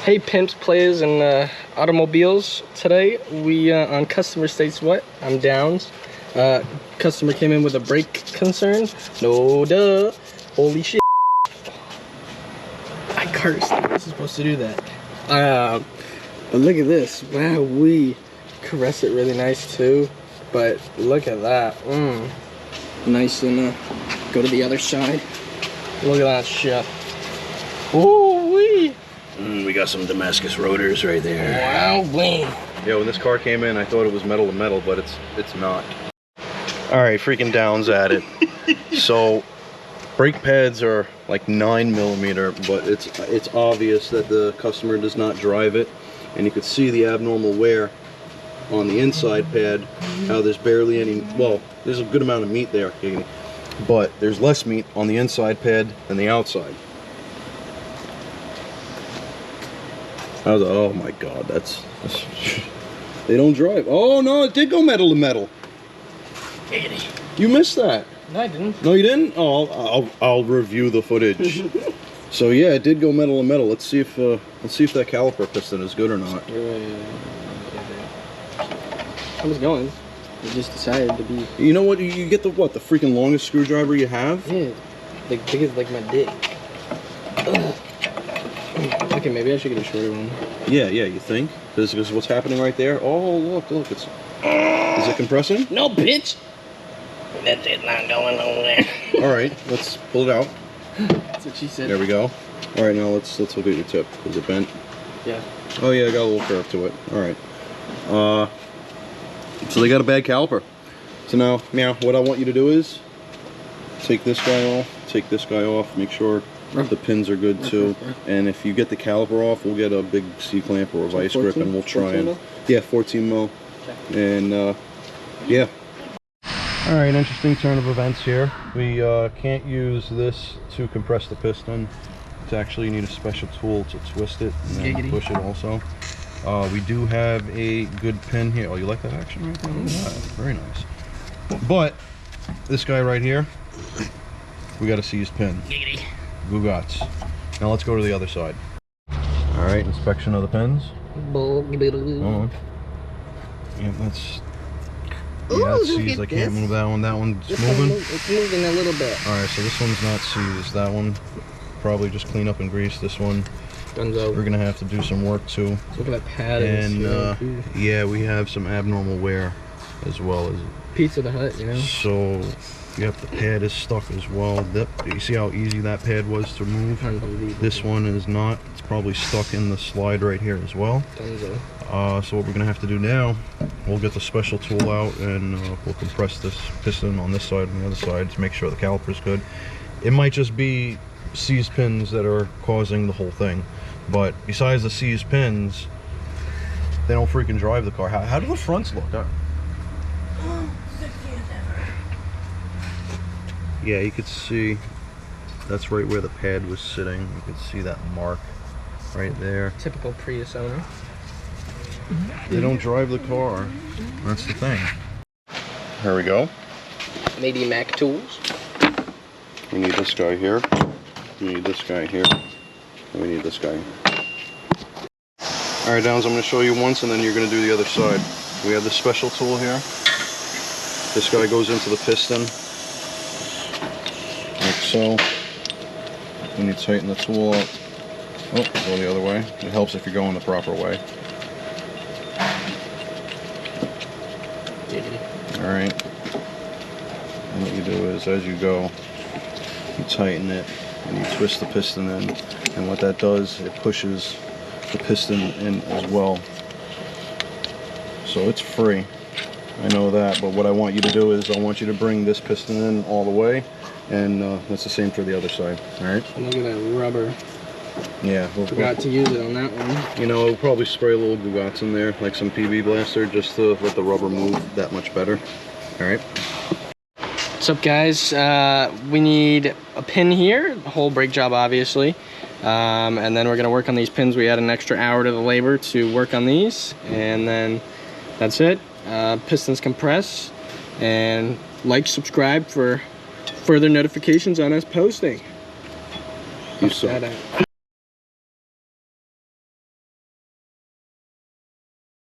Hey pimps, players, and automobiles. Today we on customer states what? I'm Downs. Customer came in with a brake concern. No duh. Holy shit. I cursed. I wasn't supposed to do that. But look at this. Wow, we caress it really nice too. But look at that. Nice and go to the other side. Look at that shit. Ooh wee. We got some Damascus rotors right there. Wow, bling. Yeah, when this car came in, I thought it was metal to metal, but it's not. All right, freaking Downs at it. So, brake pads are like 9mm, but it's obvious that the customer does not drive it, and you could see the abnormal wear on the inside pad. How there's barely any. Well, there's a good amount of meat there, but there's less meat on the inside pad than the outside. Oh my god, that's they don't drive. Oh no, it did go metal to metal. You missed that. No, I didn't. No, you didn't? Oh, I'll review the footage. So yeah, it did go metal to metal. Let's see if that caliper piston is good or not. I was going. I just decided to be. You know what? You get the freaking longest screwdriver you have? Yeah, like big as like my dick. Okay, maybe I should get a shorter one. Yeah, you think? Because what's happening right there? Oh, look, it's... Is it compressing? No, bitch! That shit's not going nowhere. Alright, let's pull it out. That's what she said. There we go. Alright, now let's look at your tip. Is it bent? Yeah. Oh yeah, I got a little curve to it. Alright. So they got a bad caliper. So now, what I want you to do is take this guy off, make sure the pins are good too, and if you get the caliper off, we'll get a big C-clamp or a vice grip, and we'll try and 14 mil. And yeah. All right, interesting turn of events here. We can't use this to compress the piston. It's actually, you need a special tool to twist it and then push it also. We do have a good pin here. Oh, you like that action right there? Very nice. But this guy right here, we got a seized pin. Gugats. Now let's go to the other side. All right, inspection of the pins. Yeah, that's. Yeah, it's seized. I can't move that one. That one's moving. It's moving a little bit. All right, so this one's not seized. That one probably just clean up and grease. This one, we're gonna have to do some work too. Look at that pad. And yeah, we have some abnormal wear as well as Pizza the Hut, you know. So. Yep, the pad is stuck as well. You see how easy that pad was to move? This one is not. It's probably stuck in the slide right here as well. So what we're gonna have to do now, we'll get the special tool out and we'll compress this piston on this side and the other side to make sure the caliper's good. It might just be seized pins that are causing the whole thing, but besides the seized pins, they don't freaking drive the car. How do the fronts look? Yeah, you could see that's right where the pad was sitting. You could see that mark right there. Typical Prius owner. They don't drive the car. That's the thing. Here we go. Maybe Mac tools. We need this guy here. We need this guy here. And we need this guy. Alright, Downs, I'm going to show you once and then you're going to do the other side. We have this special tool here. This guy goes into the piston. Like so. When you tighten the tool up, oh, go the other way. It helps if you're going the proper way. Alright. And what you do is, as you go, you tighten it and you twist the piston in. And what that does, it pushes the piston in as well. So it's free. I know that, but what I want you to do is I want you to bring this piston in all the way. And that's the same for the other side. Alright? Look at that rubber. Yeah. Forgot to use it on that one. You know, we'll probably spray a little Gugats in there, like some PB Blaster, just to let the rubber move that much better. Alright? What's up, guys? We need a pin here, a whole brake job, obviously. And then we're going to work on these pins. We add an extra hour to the labor to work on these. And then that's it. Pistons compress. And like, subscribe for further notifications on us posting. You suck.